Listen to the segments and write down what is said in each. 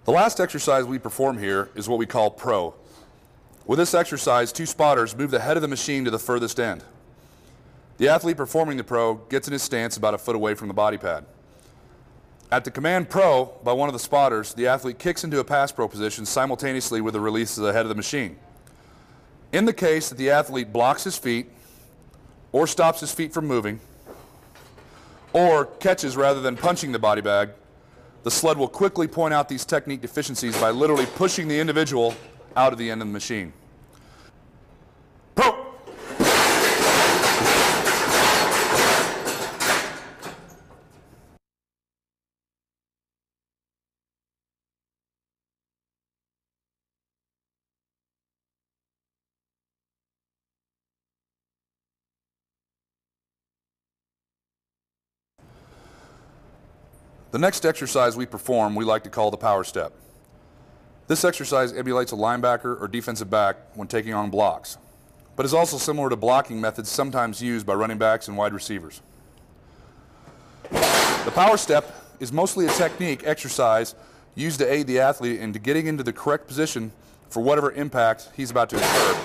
The last exercise we perform here is what we call pro. With this exercise, two spotters move the head of the machine to the furthest end. The athlete performing the pro gets in his stance about a foot away from the body pad. At the command pro by one of the spotters, the athlete kicks into a pass pro position simultaneously with the release of the head of the machine. In the case that the athlete blocks his feet, or stops his feet from moving, or catches rather than punching the body bag, the sled will quickly point out these technique deficiencies by literally pushing the individual out of the end of the machine. Pro! The next exercise we perform we like to call the power step. This exercise emulates a linebacker or defensive back when taking on blocks, but is also similar to blocking methods sometimes used by running backs and wide receivers. The power step is mostly a technique exercise used to aid the athlete into getting into the correct position for whatever impact he's about to incur,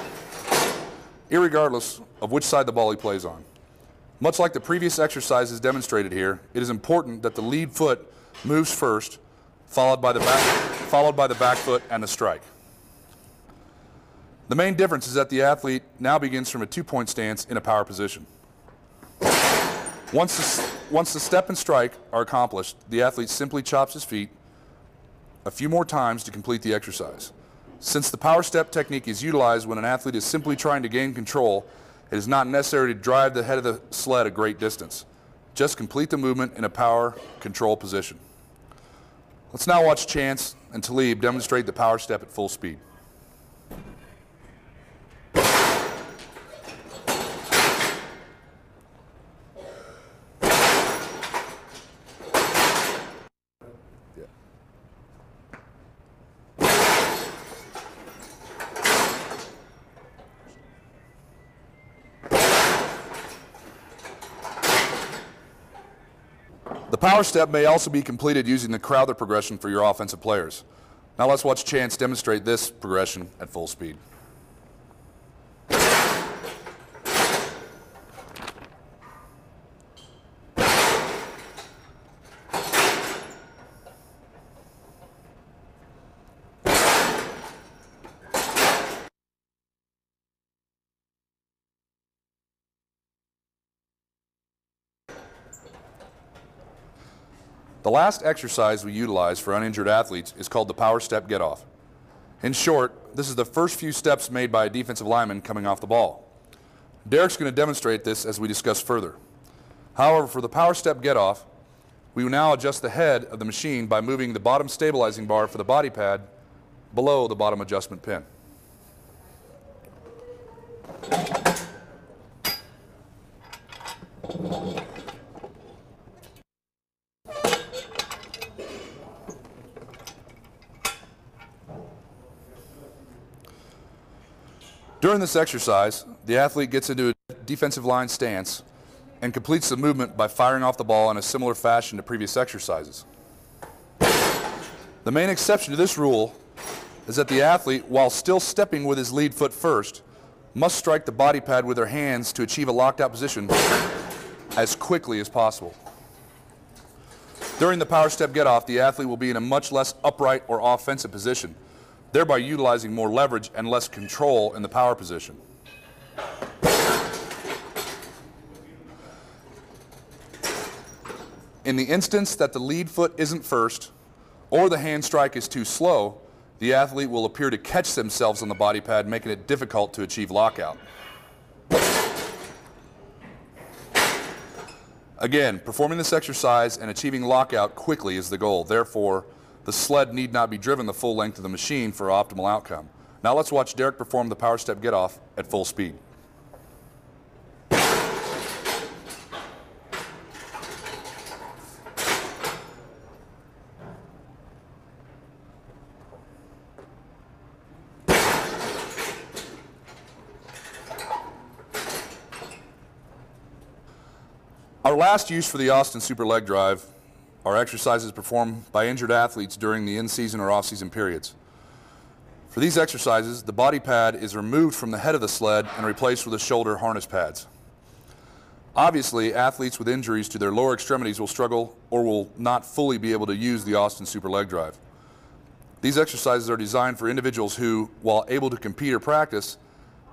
irregardless of which side the ball he plays on. Much like the previous exercises demonstrated here, it is important that the lead foot moves first, followed by the back foot and the strike. The main difference is that the athlete now begins from a two-point stance in a power position. Once the step and strike are accomplished, the athlete simply chops his feet a few more times to complete the exercise. Since the power step technique is utilized when an athlete is simply trying to gain control, it is not necessary to drive the head of the sled a great distance. Just complete the movement in a power control position. Let's now watch Chance and Talib demonstrate the power step at full speed. The power step may also be completed using the Crowther progression for your offensive players. Now let's watch Chance demonstrate this progression at full speed. The last exercise we utilize for uninjured athletes is called the power step get-off. In short, this is the first few steps made by a defensive lineman coming off the ball. Derek's going to demonstrate this as we discuss further. However, for the power step get-off, we will now adjust the head of the machine by moving the bottom stabilizing bar for the body pad below the bottom adjustment pin. During this exercise, the athlete gets into a defensive line stance and completes the movement by firing off the ball in a similar fashion to previous exercises. The main exception to this rule is that the athlete, while still stepping with his lead foot first, must strike the body pad with their hands to achieve a locked out position as quickly as possible. During the power step get-off, the athlete will be in a much less upright or offensive position, thereby utilizing more leverage and less control in the power position. In the instance that the lead foot isn't first or the hand strike is too slow, the athlete will appear to catch themselves on the body pad, making it difficult to achieve lockout. Again, performing this exercise and achieving lockout quickly is the goal. Therefore, the sled need not be driven the full length of the machine for optimal outcome. Now let's watch Derek perform the power step get-off at full speed. Our last use for the Austin Super Leg Drive are exercises performed by injured athletes during the in-season or off-season periods. For these exercises, the body pad is removed from the head of the sled and replaced with the shoulder harness pads. Obviously, athletes with injuries to their lower extremities will struggle or will not fully be able to use the Austin Super Leg Drive. These exercises are designed for individuals who, while able to compete or practice,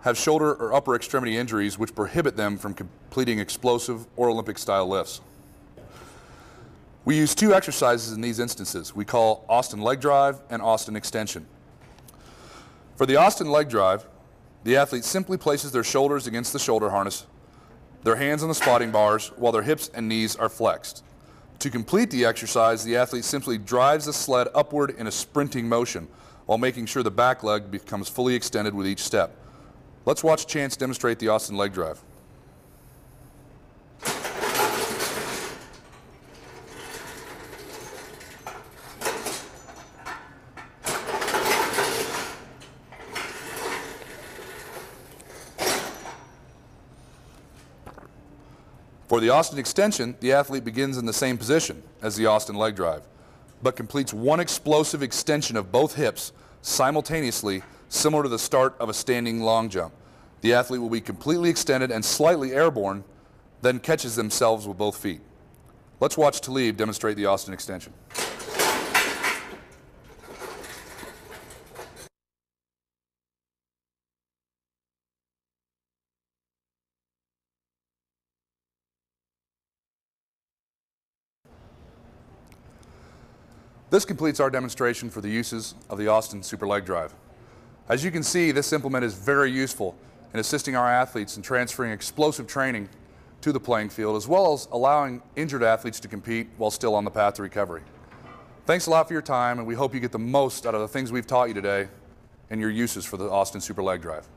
have shoulder or upper extremity injuries which prohibit them from completing explosive or Olympic-style lifts. We use two exercises in these instances. We call Austin Leg Drive and Austin Extension. For the Austin Leg Drive, the athlete simply places their shoulders against the shoulder harness, their hands on the spotting bars, while their hips and knees are flexed. To complete the exercise, the athlete simply drives the sled upward in a sprinting motion while making sure the back leg becomes fully extended with each step. Let's watch Chance demonstrate the Austin Leg Drive. For the Austin Extension, the athlete begins in the same position as the Austin Leg Drive, but completes one explosive extension of both hips simultaneously, similar to the start of a standing long jump. The athlete will be completely extended and slightly airborne, then catches themselves with both feet. Let's watch Talib demonstrate the Austin Extension. This completes our demonstration for the uses of the Austin Super Leg Drive. As you can see, this implement is very useful in assisting our athletes in transferring explosive training to the playing field, as well as allowing injured athletes to compete while still on the path to recovery. Thanks a lot for your time, and we hope you get the most out of the things we've taught you today and your uses for the Austin Super Leg Drive.